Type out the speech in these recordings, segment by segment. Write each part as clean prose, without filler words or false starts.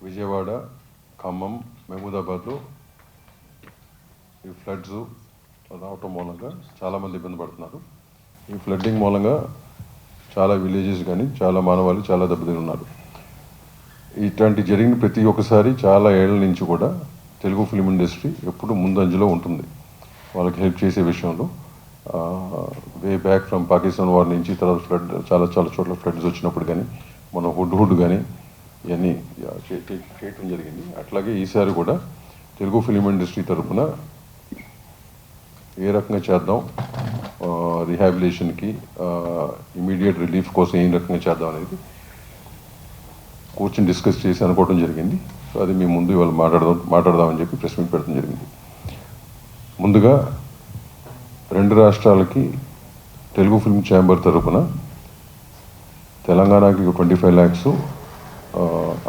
విజయవాడ, ఖమ్మం, మహబూబాబాద్లో ఈ ఫ్లడ్స్ రావటం మూలంగా చాలామంది ఇబ్బంది పడుతున్నారు. ఈ ఫ్లడ్డింగ్ మూలంగా చాలా విలేజెస్ కానీ చాలా మానవాళి చాలా దెబ్బతిని ఉన్నారు. ఇట్లాంటి జరిగిన ప్రతి ఒక్కసారి చాలా ఏళ్ల నుంచి కూడా తెలుగు ఫిల్మ్ ఇండస్ట్రీ ఎప్పుడు ముందంజలో ఉంటుంది వాళ్ళకి హెల్ప్ చేసే విషయంలో. Way back from Pakistan war నుంచి తర్వాత ఫ్లడ్ చాలా చోట్ల ఫ్లడ్స్ వచ్చినప్పుడు కానీ మన హుడ్ కానీ ఇవన్నీ చేయటం జరిగింది. అట్లాగే ఈసారి కూడా తెలుగు ఫిల్మ్ ఇండస్ట్రీ తరఫున ఏ రకంగా చేద్దాం, రిహాబిలేషన్కి ఇమీడియట్ రిలీఫ్ కోసం ఏ రకంగా చేద్దాం అనేది కూర్చొని డిస్కస్ చేసి అనుకోవడం జరిగింది. సో అది మీ ముందు ఇవాళ మాట్లాడదామని చెప్పి ప్రెస్ మీట్ పెట్టడం జరిగింది. ముందుగా 2 రాష్ట్రాలకి తెలుగు ఫిల్మ్ ఛాంబర్ తరఫున తెలంగాణకి 25 lakhs,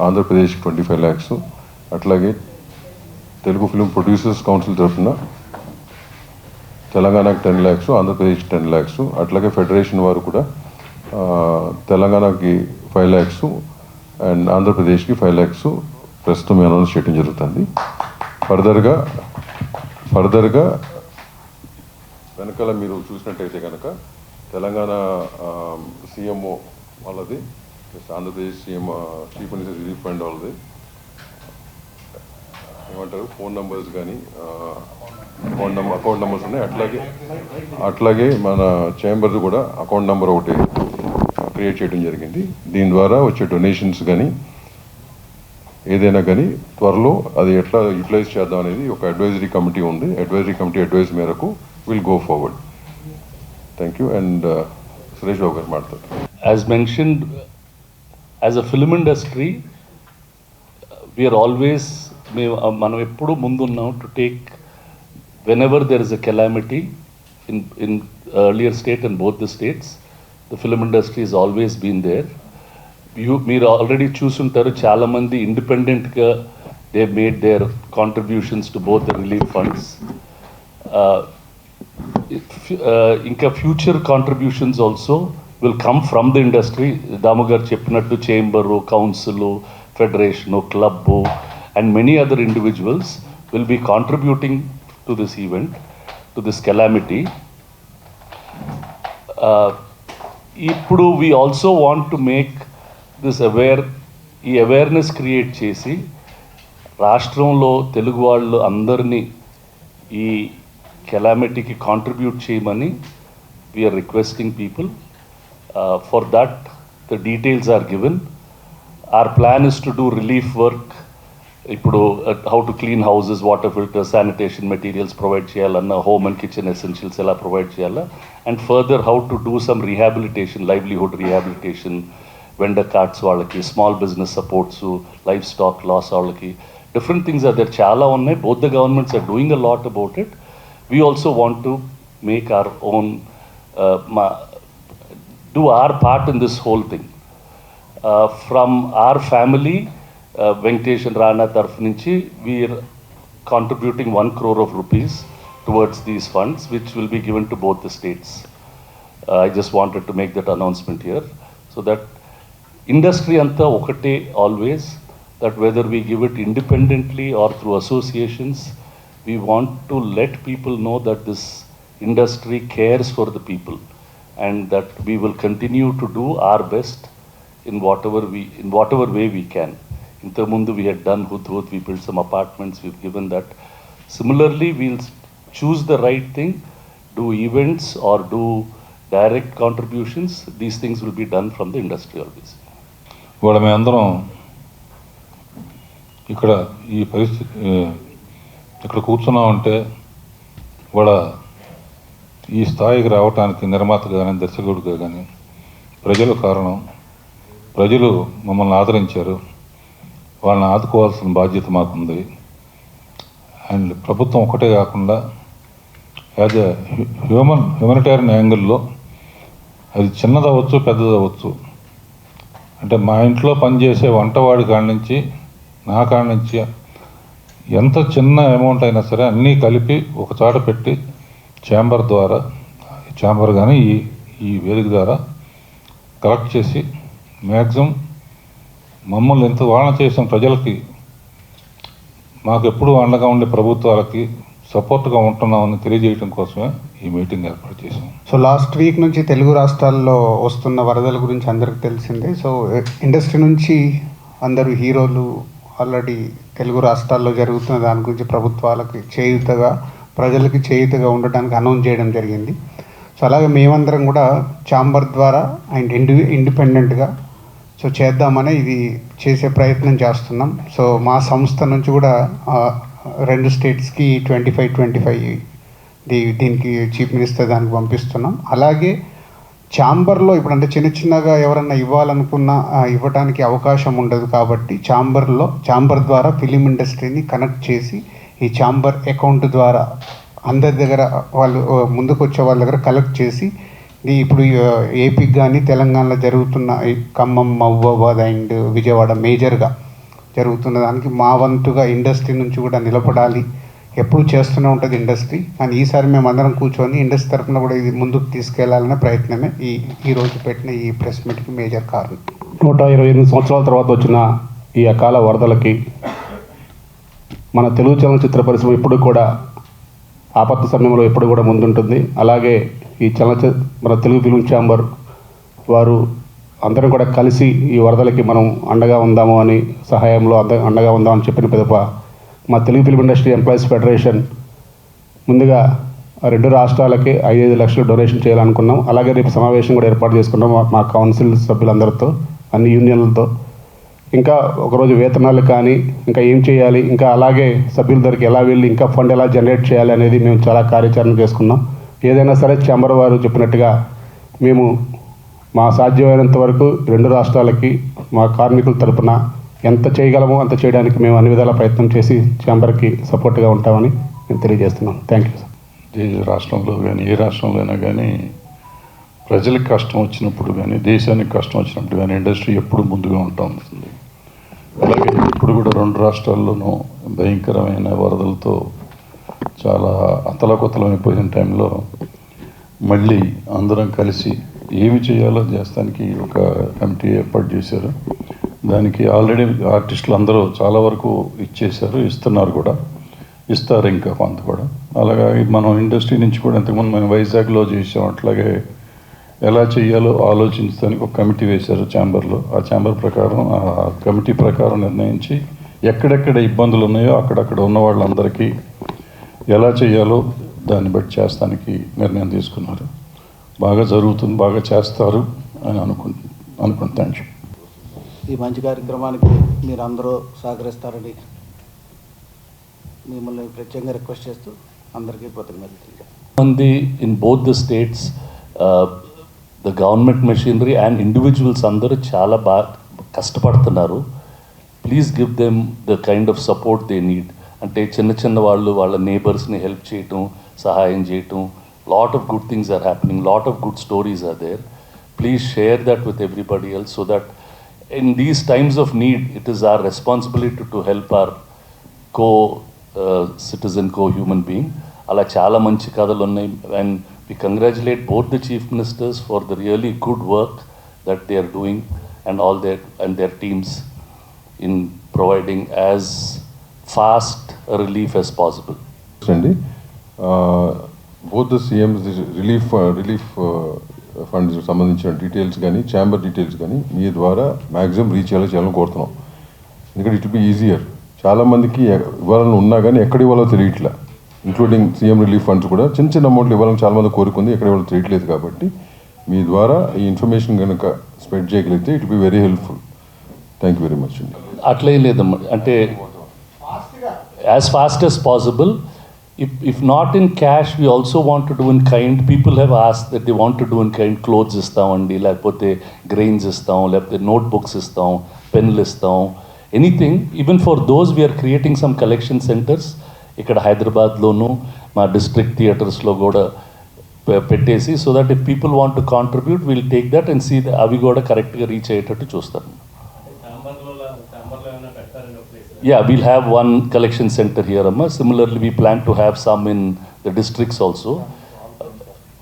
ఆంధ్రప్రదేశ్కి 25 lakhs, అట్లాగే తెలుగు ఫిల్మ్ ప్రొడ్యూసర్స్ కౌన్సిల్ తరఫున తెలంగాణకి 10 lakhs, ఆంధ్రప్రదేశ్కి 10 lakhs, అట్లాగే ఫెడరేషన్ వారు కూడా తెలంగాణకి 5 lakhs అండ్ ఆంధ్రప్రదేశ్కి 5 lakhs ప్రస్తుతం అనౌన్స్ చేయడం జరుగుతుంది. ఫర్దర్గా వెనకాల మీరు చూసినట్టయితే కనుక తెలంగాణ సీఎంఓ వాళ్ళది, Andhra Pradesh CM chief minister relief fund వాళ్ళది ఏమంటారు ఫోన్ నెంబర్స్ కానీ అకౌంట్ నెంబర్స్ ఉన్నాయి. అట్లాగే మన చేంబర్ కూడా అకౌంట్ నెంబర్ ఒకటి క్రియేట్ చేయడం జరిగింది. దీని ద్వారా వచ్చే డొనేషన్స్ కానీ ఏదైనా కానీ త్వరలో అది ఎట్లా యూటిలైజ్ చేద్దాం అనేది ఒక అడ్వైజరీ కమిటీ ఉంది. అడ్వైజరీ కమిటీ అడ్వైజ్ మేరకు will go forward. Thank you. And Suresh Babu garu మాట్లాడతారు. As mentioned, as a film industry, we are always మనం ఎప్పుడు ముందున్నాం to take whenever there is a calamity in earlier state and both the states, the film industry has always been there. మీరు already చూసుంటారు చాలామంది ఇండిపెండెంట్గా they made their contributions to both the relief funds. ఇంకా future contributions also will come from the industry. Damu garu చెప్పినట్టు chamber, council, federation, club and many other individuals will be contributing to this event, to this calamity. ఇప్పుడు we also want to make this ఈ awareness create చేసి రాష్ట్రంలో తెలుగు వాళ్ళు అందరినీ ఈ కెలామిటీకి contribute చేయమని we are requesting people. For that the details are given. Our plan is to do relief work. ఇప్పుడు how to clean houses, water filter, sanitation materials provide చేయాలన్నా, హోమ్ అండ్ కిచెన్ ఎసెన్షియల్స్ ఎలా ప్రొవైడ్ చేయాలా, and further how to do some rehabilitation, livelihood rehabilitation, vendor cards వాళ్ళకి, small business supports, life stock loss వాళ్ళకి, different things are there, చాలా ఉన్నాయి. Both the governments are doing a lot about it. We also want to make our own, do our part in this whole thing. From our family, Venkatesh and Rana taraf nunchi, we are contributing 1 crore of rupees towards these funds, which will be given to both the states. I just wanted to make that announcement here, so that industry anta okate always, that whether we give it independently or through associations, we want to let people know that this industry cares for the people, and that we will continue to do our best in whatever way we can. Intamundu we had done Hudhud, we built some apartments, we've given that. Similarly, we'll choose the right thing, do events or do direct contributions. These things will be done from the industry always. ఇవాళ మేమందరం ఇక్కడ ఈ పరిస్థితి ఇక్కడ కూర్చున్నామంటే ఇవాళ ఈ స్థాయికి రావడానికి నిర్మాతగా కానీ దర్శకుడిగా కానీ ప్రజలు కారణం. ప్రజలు మమ్మల్ని ఆదరించారు, వాళ్ళని ఆదుకోవాల్సిన బాధ్యత మాకుంది. అండ్ ప్రభుత్వం ఒకటే కాకుండా యాజ్ ఎ హ్యూమనిటేరియన్ యాంగిల్లో అది చిన్నదవచ్చు పెద్దదవచ్చు. అంటే మా ఇంట్లో పనిచేసే వంటవాడి కాడి నుంచి నా కాడి నుంచి ఎంత చిన్న అమౌంట్ అయినా సరే అన్నీ కలిపి ఒక చోట పెట్టి ఛాంబర్ కానీ ఈ వేదిక ద్వారా కలెక్ట్ చేసి మ్యాక్సిమం మమ్మల్ని ఎంత వాదన చేసిన ప్రజలకి మాకు ఎప్పుడూ అండగా ఉండే ప్రభుత్వాలకి సపోర్ట్గా ఉంటున్నామని తెలియజేయడం కోసమే ఈ మీటింగ్ ఏర్పాటు చేసాం. సో లాస్ట్ వీక్ నుంచి తెలుగు రాష్ట్రాల్లో వస్తున్న వరదల గురించి అందరికి తెలిసిందే. సో ఇండస్ట్రీ నుంచి అందరూ హీరోలు ఆల్రెడీ తెలుగు రాష్ట్రాల్లో జరుగుతున్న దాని గురించి ప్రభుత్వాలకి చేయూతగా, ప్రజలకి చేయూతగా ఉండడానికి అనౌన్స్ చేయడం జరిగింది. సో అలాగే మేమందరం కూడా ఛాంబర్ ద్వారా అండ్ ఇండిపెండెంట్గా సో చేద్దామని ఇది చేసే ప్రయత్నం చేస్తున్నాం. సో మా సంస్థ నుంచి కూడా 2 స్టేట్స్కి 25 దీనికి చీఫ్ మినిస్టర్ దానికి పంపిస్తున్నాం. అలాగే ఛాంబర్లో ఇప్పుడు అంటే చిన్నగా ఎవరన్నా ఇవ్వాలనుకున్నా ఇవ్వడానికి అవకాశం ఉండదు కాబట్టి ఛాంబర్ ద్వారా ఫిలిం ఇండస్ట్రీని కనెక్ట్ చేసి ఈ ఛాంబర్ అకౌంట్ ద్వారా అందరి దగ్గర వాళ్ళు ముందుకు వచ్చే వాళ్ళ దగ్గర కలెక్ట్ చేసి ఇప్పుడు ఏపీకి కానీ తెలంగాణలో జరుగుతున్న ఖమ్మం, మహబూబాబాద్ అండ్ విజయవాడ మేజర్గా జరుగుతున్న దానికి మా వంతుగా ఇండస్ట్రీ నుంచి కూడా నిలబడాలి. ఎప్పుడు చేస్తూనే ఉంటుంది ఇండస్ట్రీ, కానీ ఈసారి మేము అందరం కూర్చొని ఇండస్ట్రీ తరఫున కూడా ఇది ముందుకు తీసుకెళ్లాలనే ప్రయత్నమే ఈ రోజు పెట్టిన ఈ ప్రెస్ మీట్కి మేజర్ కారణం. 128 సంవత్సరాల తర్వాత వచ్చిన ఈ అకాల వరదలకి మన తెలుగు చలనచిత్ర పరిశ్రమ ఇప్పుడు కూడా ఆపత్తు సమయంలో ఎప్పుడు కూడా ముందుంటుంది. అలాగే ఈ మన తెలుగు ఫిల్మ్ ఛాంబర్ వారు అందరం కూడా కలిసి ఈ వరదలకి మనం అండగా ఉందాము అని సహాయంలో అండగా ఉందామని చెప్పిన పిదప మా Telugu film industry employees federation ముందుగా 2 రాష్ట్రాలకి 5 లక్షలు డొనేషన్ చేయాలనుకున్నాం. అలాగే రేపు సమావేశం కూడా ఏర్పాటు చేసుకున్నాం మా కౌన్సిల్ సభ్యులందరితో, అన్ని యూనియన్లతో. ఇంకా ఒకరోజు వేతనాలు కానీ ఇంకా ఏం చేయాలి, ఇంకా అలాగే సభ్యుల దగ్గరికి ఎలా వెళ్ళి ఇంకా ఫండ్ ఎలా జనరేట్ చేయాలి అనేది మేము చాలా కార్యాచరణ చేసుకున్నాం. ఏదైనా సరే ఛాంబర్ వారు చెప్పినట్టుగా మేము మా సాధ్యమైనంత వరకు 2 రాష్ట్రాలకి మా కార్మికుల తరపున ఎంత చేయగలమో అంత చేయడానికి మేము అన్ని విధాల ప్రయత్నం చేసి ఛాంబర్కి సపోర్ట్గా ఉంటామని నేను తెలియజేస్తున్నాం. Thank you sir. ఏ రాష్ట్రంలో కానీ ఏ రాష్ట్రంలో అయినా కానీ ప్రజలకు కష్టం వచ్చినప్పుడు కానీ దేశానికి కష్టం వచ్చినప్పుడు కానీ ఇండస్ట్రీ ఎప్పుడు ముందుగా ఉంటా ఉంటుంది. అలాగే ఇప్పుడు కూడా 2 రాష్ట్రాల్లోనూ భయంకరమైన వరదలతో చాలా అతలకుతలమైపోయిన టైంలో మళ్ళీ అందరం కలిసి ఏమి చేయాలో చేస్తానికి ఒక కమిటీ ఏర్పాటు చేశారు. దానికి ఆల్రెడీ ఆర్టిస్టులు అందరూ చాలా వరకు ఇచ్చేశారు, ఇస్తున్నారు కూడా, ఇస్తారు ఇంకా కొంత కూడా. అలాగే మనం ఇండస్ట్రీ నుంచి కూడా ఇంతకుముందు మనం వైజాగ్లో చేసాం, అట్లాగే ఎలా చేయాలో ఆలోచించడానికి ఒక కమిటీ వేశారు ఛాంబర్లో. ఆ ఛాంబర్ ప్రకారం ఆ కమిటీ ప్రకారం నిర్ణయించి ఎక్కడెక్కడ ఇబ్బందులు ఉన్నాయో అక్కడక్కడ ఉన్న వాళ్ళందరికీ ఎలా చేయాలో దాన్ని బట్టి చేస్తానికి నిర్ణయం తీసుకున్నారు. బాగా జరుగుతుంది, బాగా చేస్తారు అని అనుకుంటున్నాను. Thank you. ఈ మంచి కార్యక్రమానికి మీరు అందరూ సహకరిస్తారని మిమ్మల్ని ప్రత్యేకంగా రిక్వెస్ట్ చేస్తూ అందరికీ కృతజ్ఞతలు. In both the states, the government machinery and individuals అందరూ చాలా బాగా కష్టపడుతున్నారు. Please give them the kind of support they need. అంటే చిన్న వాళ్ళు వాళ్ళ నేబర్స్ని హెల్ప్ చేయటం, సహాయం చేయటం, lot of good things are happening, lot of good stories are there. Please share that with everybody else so that in these times of need, it is our responsibility to help our co-citizen, co-human being. Ala chala manchi kadalu unnai, and we congratulate both the chief ministers for the really good work that they are doing and their teams in providing as fast a relief as possible. Both the CMs relief funds సంబంధించిన details కానీ chamber details కానీ మీ ద్వారా maximum reach చేయాలని కోరుతున్నాం. ఎందుకంటే it be easier. చాలామందికి ఇవ్వాలని ఉన్నా కానీ ఎక్కడ ఇవ్వాలో తెలియట్లా, ఇంక్లూడింగ్ సీఎం రిలీఫ్ ఫండ్స్ కూడా చిన్న అమౌంట్లు ఇవ్వాలని చాలామంది కోరుకుంది, ఎక్కడ ఇవ్వాలో తెలియట్లేదు. కాబట్టి మీ ద్వారా ఈ ఇన్ఫర్మేషన్ కనుక స్ప్రెడ్ చేయగలిగితే it be very helpful. Thank you very much అండి. అట్లే లేదమ్మా, అంటే as fast as possible. If not in cash, we also want to do in kind. People have asked that they want to do in kind. Clothes istamandi, లేకపోతే grains istam, లేకపోతే notebooks istam, penలు istam, anything. Even for those, we are creating some collection centers. ఇక్కడ హైదరాబాద్లోను మా district థియేటర్స్లో కూడా పెట్టేసి, so that if people want to contribute, we'll take that and see అవి కూడా కరెక్ట్గా రీచ్ అయ్యేటట్టు చూస్తాను. Yeah, we'll have one collection center here, Amma. Similarly, we plan to have some in the districts also.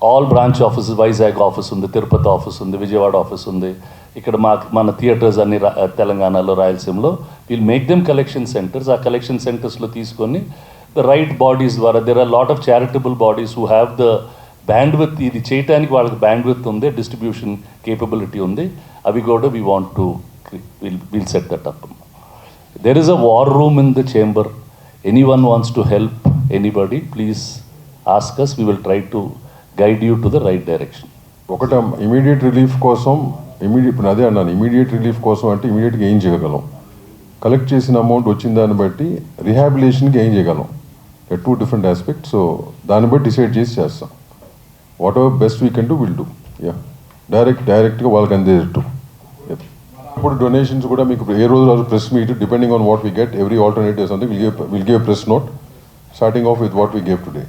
All branch offices, Vizag office undi, Tirupati office undi, Vijayawada office undi, ఇక్కడ మన theatres అన్ని తెలంగాణలో రాయలసీమలో will make them collection centres. ఆ కలెక్షన్ సెంటర్స్లో తీసుకొని the right bodies ద్వారా, there are lot of charitable bodies who have the bandwidth, ఇది చేయడానికి వాళ్ళకి బ్యాండ్విత్ ఉంది, డిస్ట్రిబ్యూషన్ కేపబిలిటీ ఉంది. అవి కూడా we want to will set that up. There is a war room in the chamber. Anyone wants to help anybody, please ask us. We will try to guide you to the right direction. ఒకటి immediate relief కోసం, ఇప్పుడు అదే అన్నాను, immediate relief కోసం అంటే ఇమీడియట్గా ఏం చేయగలం, కలెక్ట్ చేసిన అమౌంట్ వచ్చిన దాన్ని బట్టి రిహాబిలిటేషన్కి ఏం చేయగలం, 2 డిఫరెంట్ ఆస్పెక్ట్స్. సో దాన్ని బట్టి డిసైడ్ చేసి చేస్తాం. What ever best we can do will do. Yeah, డైరెక్ట్గా వాళ్ళకి అందేటట్టు. ఇప్పుడు డొనేషన్స్ కూడా మీకు ఏ రోజు press meet, depending on what we get, every alternative something will give press note, starting off with what we gave today.